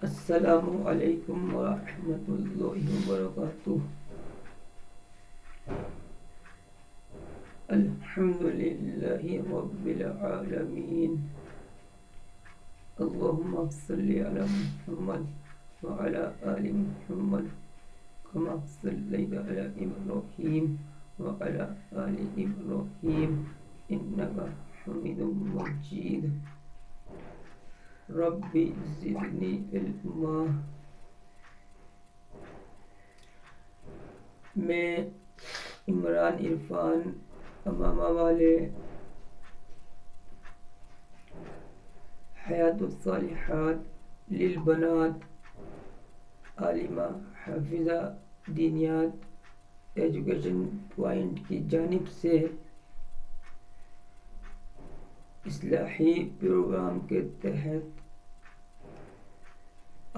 السلام علیکم ورحمۃ اللہ وبرکاتہ۔ الحمد للہ رب العالمین، اللہم صلی علی محمد وعلی آل محمد کما صلیت علی ابراہیم وعلی آل ابراہیم انک حمید مجید۔ رب زدنی علما۔ میں عمران عرفان امامہ والے حیات الصالحات للبنات عالمہ حافظہ دینیات ایجوکیشن پوائنٹ کی جانب سے اصلاحی پروگرام کے تحت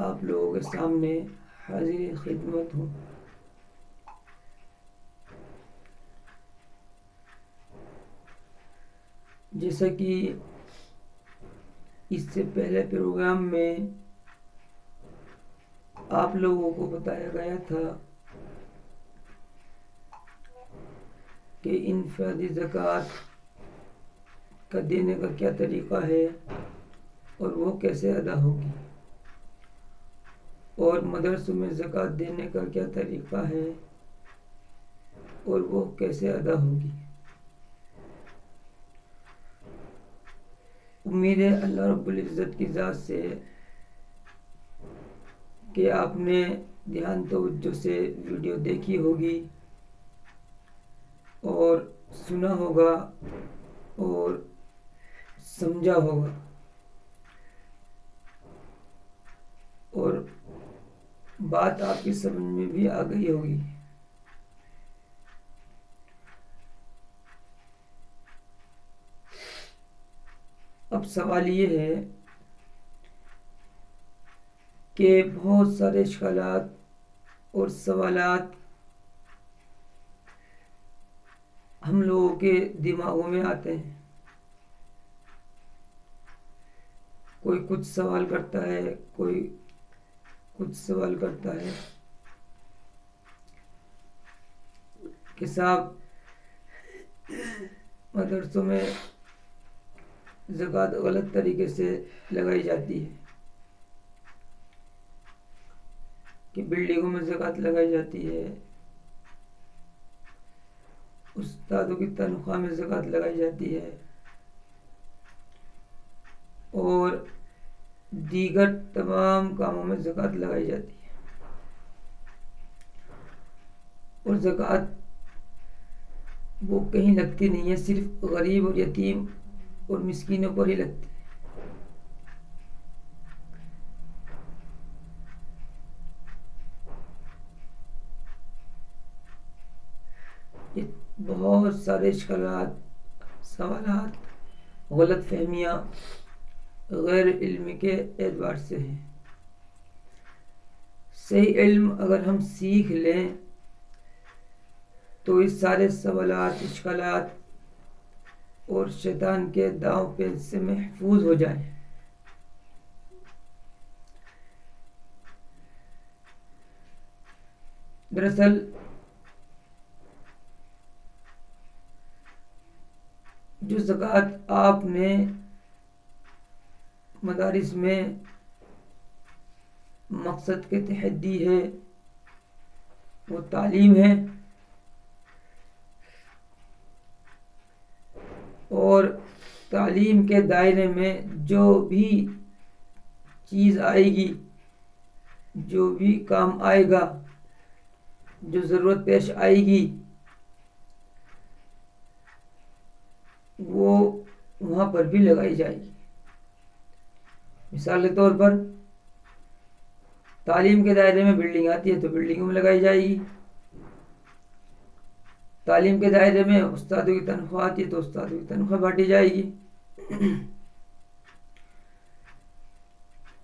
آپ لوگوں کے سامنے حاضر خدمت ہوں۔ جیسا کہ اس سے پہلے پروگرام میں آپ لوگوں کو بتایا گیا تھا کہ انفرادی زکوٰۃ کا دینے کا کیا طریقہ ہے اور وہ کیسے ادا ہوگی، اور مدرسوں میں زکوٰۃ دینے کا کیا طریقہ ہے اور وہ کیسے ادا ہوگی۔ امید ہے اللہ رب العزت کی ذات سے کہ آپ نے دھیان توجہ سے ویڈیو دیکھی ہوگی اور سنا ہوگا اور سمجھا ہوگا، اور بات آپ کی سمجھ میں بھی آ گئی ہوگی۔ اب سوال یہ ہے کہ بہت سارے اشکالات اور سوالات ہم لوگوں کے دماغوں میں آتے ہیں۔ کوئی کچھ سوال کرتا ہے، کوئی کچھ سوال کرتا ہے کہ صاحب مدرسوں میں زکوٰۃ غلط طریقے سے لگائی جاتی ہے، کہ بلڈنگوں میں زکوٰۃ لگائی جاتی ہے، استادوں کی تنخواہ میں زکوٰۃ لگائی جاتی ہے، اور دیگر تمام کاموں میں زکوٰۃ لگائی جاتی ہے، اور زکوٰۃ وہ کہیں لگتی نہیں ہے، صرف غریب اور یتیم اور مسکینوں پر ہی لگتی ہے۔ یہ بہت سارے اشکالات، سوالات، غلط فہمیاں غیر علم کے اعتبار سے ہیں۔ صحیح علم اگر ہم سیکھ لیں تو اس سارے سوالات، اشکالات اور شیطان کے داؤ پیچ سے محفوظ ہو جائیں۔ دراصل جو زکوٰۃ آپ نے مدارس میں مقصد کے تحت دی ہے وہ تعلیم ہے، اور تعلیم کے دائرے میں جو بھی چیز آئے گی، جو بھی کام آئے گا، جو ضرورت پیش آئے گی، وہ وہاں پر بھی لگائی جائے گی۔ مثال کے طور پر تعلیم کے دائرے میں بلڈنگ آتی ہے تو بلڈنگوں میں لگائی جائے گی، تعلیم کے دائرے میں استادوں کی تنخواہ آتی ہے تو استادوں کی تنخواہ بانٹی جائے گی،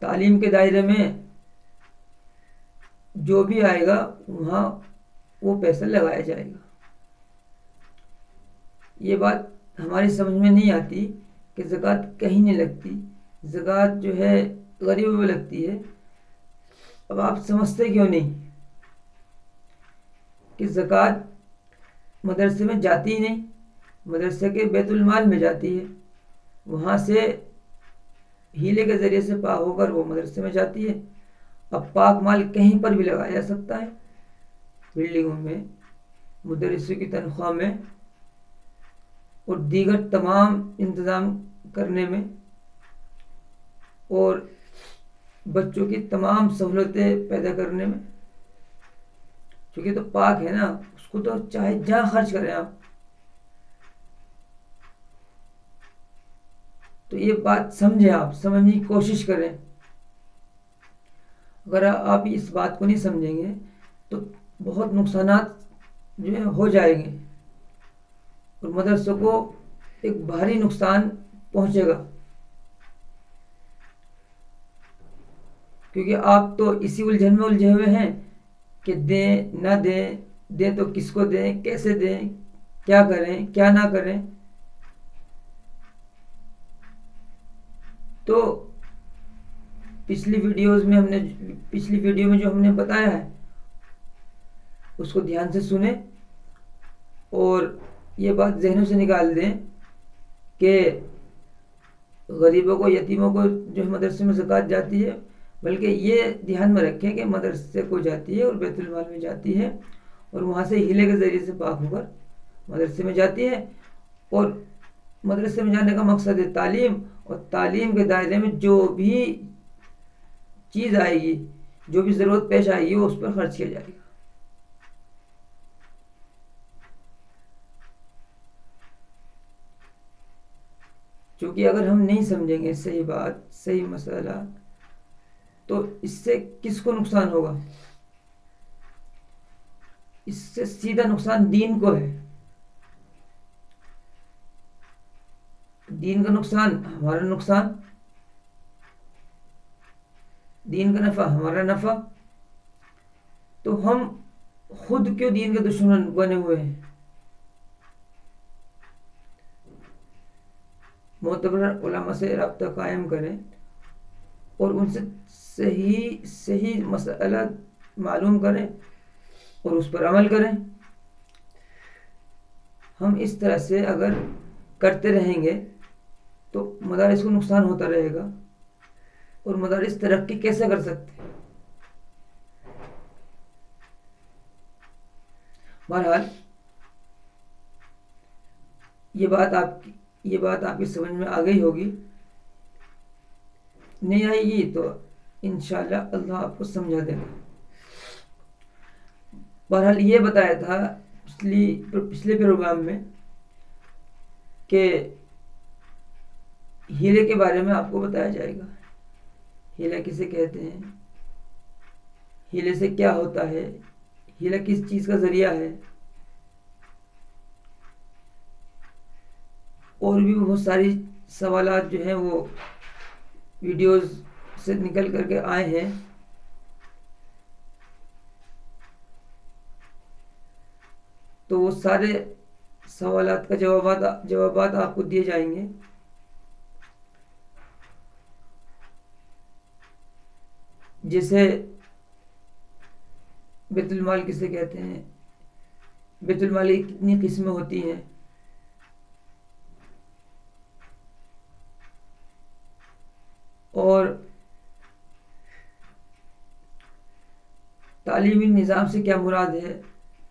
تعلیم کے دائرے میں جو بھی آئے گا وہاں وہ پیسہ لگایا جائے گا۔ یہ بات ہماری سمجھ میں نہیں آتی کہ زکوٰۃ کہیں نہیں لگتی، زکوٰۃ جو ہے غریبوں میں لگتی ہے، اب آپ سمجھتے کیوں نہیں کہ زکوٰۃ مدرسے میں جاتی ہی نہیں، مدرسے کے بیت المال میں جاتی ہے، وہاں سے ہیلے کے ذریعے سے پاک ہو کر وہ مدرسے میں جاتی ہے۔ اب پاک مال کہیں پر بھی لگایا جا سکتا ہے، بلڈنگوں میں، مدرسوں کی تنخواہ میں اور دیگر تمام انتظام کرنے میں اور بچوں کی تمام سہولتیں پیدا کرنے میں، چونکہ تو پاک ہے نا، اس کو تو چاہے جہاں خرچ کریں آپ۔ تو یہ بات سمجھیں، آپ سمجھنے کی کوشش کریں۔ اگر آپ اس بات کو نہیں سمجھیں گے تو بہت نقصانات جو ہے ہو جائیں گے اور مدرسوں کو ایک بھاری نقصان پہنچے گا، کیونکہ آپ تو اسی الجھن میں الجھے ہوئے ہیں کہ دیں نہ دیں، دیں تو کس کو دیں، کیسے دیں، کیا کریں کیا نہ کریں۔ تو پچھلی ویڈیو میں جو ہم نے بتایا ہے اس کو دھیان سے سنیں اور یہ بات ذہنوں سے نکال دیں کہ غریبوں کو، یتیموں کو جو مدرسے میں زکوٰۃ جاتی ہے، بلکہ یہ دھیان میں رکھیں کہ مدرسے کو جاتی ہے اور بیت المال میں جاتی ہے اور وہاں سے ہیلے کے ذریعے سے پاک ہو کر مدرسے میں جاتی ہے، اور مدرسے میں جانے کا مقصد ہے تعلیم، اور تعلیم کے دائرے میں جو بھی چیز آئے گی، جو بھی ضرورت پیش آئے گی، وہ اس پر خرچ کیا جائے گا۔ چونکہ اگر ہم نہیں سمجھیں گے صحیح بات، صحیح مسئلہ، تو اس سے کس کو نقصان ہوگا؟ اس سے سیدھا نقصان دین کو ہے، دین کا نقصان ہمارا نقصان، دین کا نفع ہمارا نفع۔ تو ہم خود کیوں دین کے دشمن بنے ہوئے ہیں؟ معتبر علماء سے رابطہ قائم کریں اور ان سے صحیح مسئلہ معلوم کریں اور اس پر عمل کریں۔ ہم اس طرح سے اگر کرتے رہیں گے تو مدارس کو نقصان ہوتا رہے گا، اور مدارس ترقی کیسے کر سکتے ہیں؟ بہرحال یہ بات آپ کی سمجھ میں آ گئی ہوگی، نہیں آئے گی تو انشاءاللہ اللہ آپ کو سمجھا دے گا۔ بہرحال یہ بتایا تھا پچھلے پروگرام میں کہ ہیلے کے بارے میں آپ کو بتایا جائے گا، ہیلہ کسے کہتے ہیں، ہیلے سے کیا ہوتا ہے، ہیلہ کس چیز کا ذریعہ ہے، اور بھی بہت ساری سوالات جو ہیں وہ ویڈیوز سے نکل کر کے آئے ہیں۔ تو وہ سارے سوالات کا جوابات آپ کو دیے جائیں گے۔ جیسے بیت المال کسے کہتے ہیں، بیت المال کی کتنی قسمیں ہوتی ہیں، اور تعلیمی نظام سے کیا مراد ہے،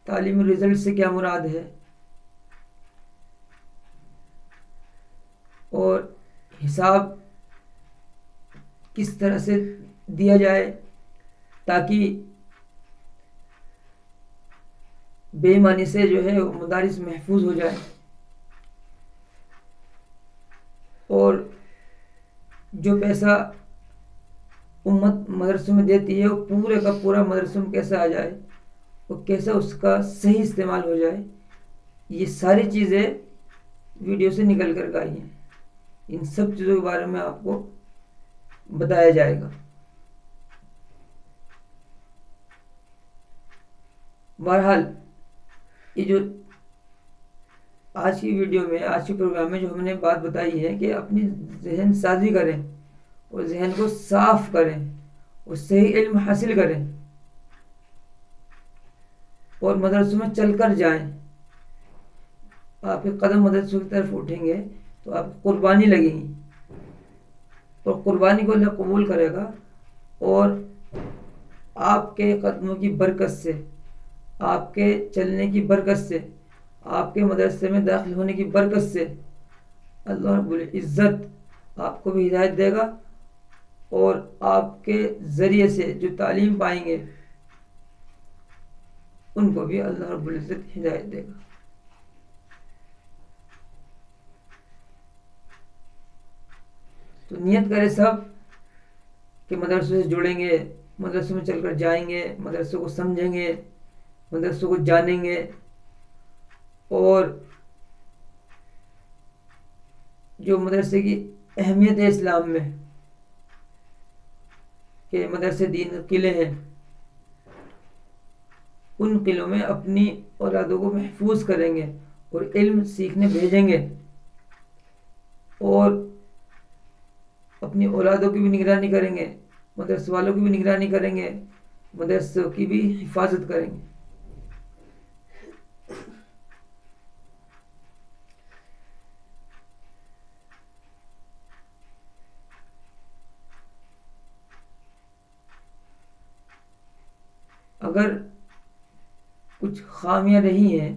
تعلیمی رزلٹ سے کیا مراد ہے، اور حساب کس طرح سے دیا جائے تاکہ بے ایمانی سے جو ہے مدارس محفوظ ہو جائے، اور جو پیسہ امت مدرسوں میں دیتی ہے وہ پورے کا پورا مدرسوں میں کیسے آ جائے، اور کیسے اس کا صحیح استعمال ہو جائے۔ یہ ساری چیزیں ویڈیو سے نکل کر آئی ہیں، ان سب چیزوں کے بارے میں آپ کو بتایا جائے گا۔ بہرحال یہ جو آج کی ویڈیو میں، آج کے پروگرام میں جو ہم نے بات بتائی ہے کہ اپنی ذہن سازی کریں اور ذہن کو صاف کریں اس سے ہی علم حاصل کریں اور مدرسوں میں چل کر جائیں. آپ کے قدم مدرسوں کی طرف اٹھیں گے تو آپ کی قربانی لگے گی اور قربانی کو اللہ قبول کرے گا. اور آپ کے قدموں کی برکت سے، آپ کے چلنے کی برکت سے، آپ کے مدرسے میں داخل ہونے کی برکت سے اللہ رب العزت آپ کو بھی ہدایت دے گا اور آپ کے ذریعے سے جو تعلیم پائیں گے ان کو بھی اللہ رب العزت ہدایت دے گا. تو نیت کرے سب کہ مدرسوں سے جڑیں گے، مدرسوں میں چل کر جائیں گے، مدرسوں کو سمجھیں گے، مدرسوں کو جانیں گے اور جو مدرسے کی اہمیت ہے اسلام میں کہ مدرسے دین قلعے ہیں، ان قلعوں میں اپنی اولادوں کو محفوظ کریں گے اور علم سیکھنے بھیجیں گے اور اپنی اولادوں کی بھی نگرانی کریں گے، مدرسے والوں کی بھی نگرانی کریں گے، مدرسوں کی بھی حفاظت کریں گے. اگر کچھ خامیاں رہی ہیں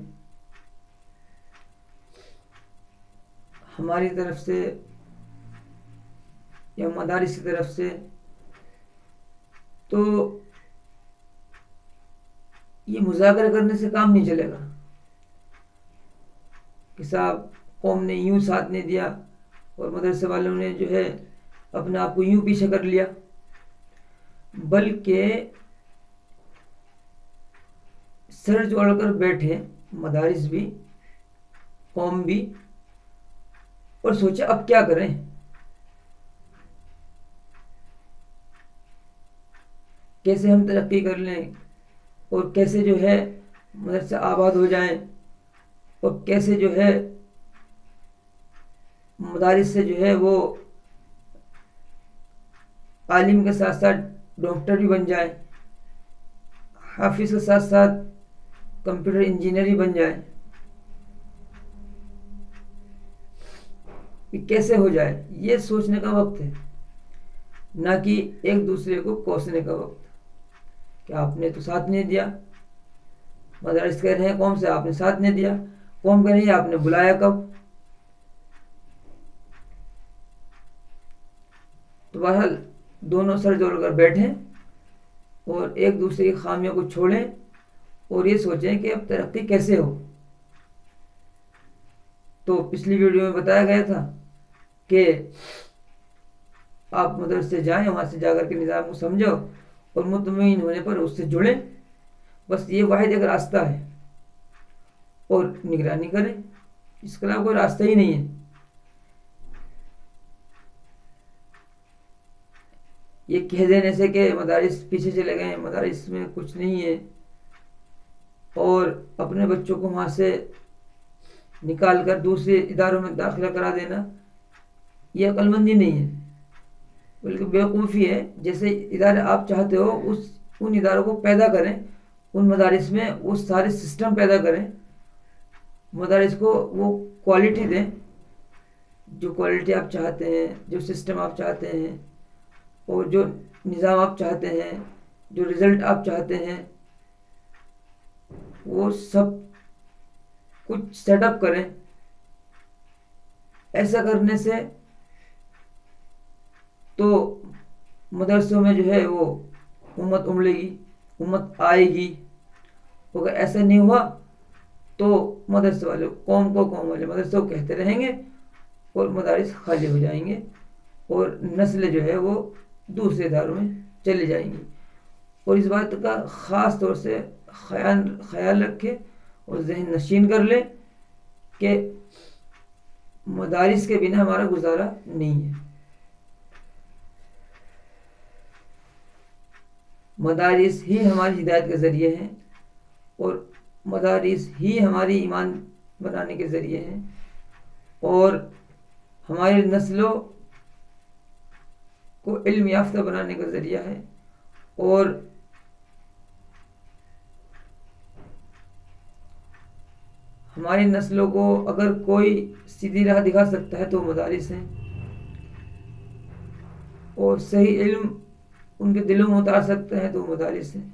ہماری طرف سے یا مدارس کی طرف سے تو یہ مذاکرہ کرنے سے کام نہیں چلے گا کہ صاحب قوم نے یوں ساتھ نہیں دیا اور مدرسے والوں نے جو ہے اپنے آپ کو یوں پیچھے کر لیا، بلکہ سر جوڑ کر بیٹھے مدارس بھی، قوم بھی، اور سوچے اب کیا کریں، کیسے ہم ترقی کر لیں اور کیسے جو ہے مدرسے آباد ہو جائیں اور کیسے جو ہے مدارس سے جو ہے وہ عالم کے ساتھ ساتھ ڈاکٹر بھی بن جائیں، حافظ کے ساتھ ساتھ کمپیوٹر انجینئر ہی بن جائے. یہ کیسے ہو جائے، یہ سوچنے کا وقت ہے، نہ کہ ایک دوسرے کو کوسنے کا وقت کہ آپ نے تو ساتھ نہیں دیا. مدارس کہہ رہے ہیں قوم سے آپ نے ساتھ نہیں دیا، قوم کہہ رہی ہے آپ نے بلایا کب. تو بہرحال دونوں سر جوڑ کر بیٹھیں اور ایک دوسرے کی خامیوں کو چھوڑیں اور یہ سوچیں کہ اب ترقی کیسے ہو. تو پچھلی ویڈیو میں بتایا گیا تھا کہ آپ مدرسے سے جائیں، وہاں سے جا کر کے نظام کو سمجھو اور مطمئن ہونے پر اس سے جڑیں. بس یہ واحد ایک راستہ ہے اور نگرانی کریں، اس کے علاوہ کوئی راستہ ہی نہیں ہے. یہ کہہ دینے سے کہ مدارس پیچھے چلے گئے، مدارس میں کچھ نہیں ہے، اور اپنے بچوں کو وہاں سے نکال کر دوسرے اداروں میں داخلہ کرا دینا، یہ عقل مندی نہیں ہے بلکہ بیوقوفی ہے. جیسے ادارے آپ چاہتے ہو ان اداروں کو پیدا کریں، ان مدارس میں وہ سارے سسٹم پیدا کریں، مدارس کو وہ کوالٹی دیں جو کوالٹی آپ چاہتے ہیں، جو سسٹم آپ چاہتے ہیں اور جو نظام آپ چاہتے ہیں، جو رزلٹ آپ چاہتے ہیں، وہ سب کچھ سیٹ اپ کریں. ایسا کرنے سے تو مدرسوں میں جو ہے وہ امت امڑے گی، امت آئے گی. اگر ایسا نہیں ہوا تو مدرسے والے قوم والے مدرسے کو کہتے رہیں گے اور مدارس خالی ہو جائیں گے اور نسلیں جو ہے وہ دوسرے اداروں میں چلی جائیں گی. اور اس بات کا خاص طور سے خیال رکھے اور ذہن نشین کر لے کہ مدارس کے بنا ہمارا گزارا نہیں ہے. مدارس ہی ہماری ہدایت کے ذریعے ہیں اور مدارس ہی ہماری ایمان بنانے کے ذریعے ہیں اور ہماری نسلوں کو علم یافتہ بنانے کا ذریعہ ہے اور ہماری نسلوں کو اگر کوئی سیدھی راہ دکھا سکتا ہے تو مدارس ہیں، اور صحیح علم ان کے دلوں میں اتار سکتے ہیں تو مدارس ہیں۔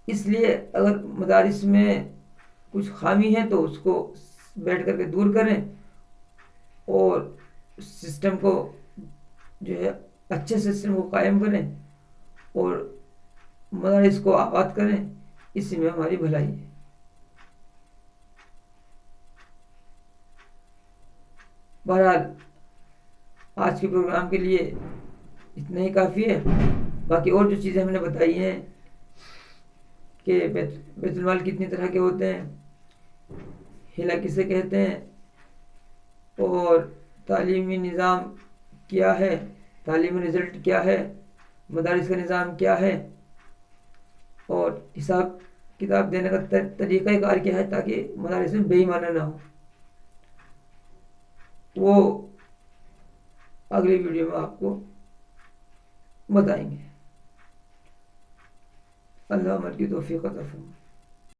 اس لیے اگر مدارس میں کچھ خامی ہے تو اس کو بیٹھ کر کے دور کریں، اور سسٹم کو جو ہے اچھے سسٹم کو قائم کریں، اور مدارس کو آباد کریں، اسی میں ہماری بھلائی ہے۔ بہرحال آج کے پروگرام کے لیے اتنا ہی کافی ہے۔ باقی اور جو چیزیں ہم نے بتائی ہیں کہ بیت المال کتنی طرح کے ہوتے ہیں، ہیلا کسے کہتے ہیں، اور تعلیمی نظام کیا ہے، تعلیمی رزلٹ کیا ہے، مدارس کا نظام کیا ہے، اور حساب کتاب دینے کا طریقہ کار کیا ہے تاکہ مدارس میں بے ایمانہ نہ ہو، وہ اگلی ویڈیو میں آپ کو بتائیں گے۔ اللہ عمل کی توفیق عطا فرمائے۔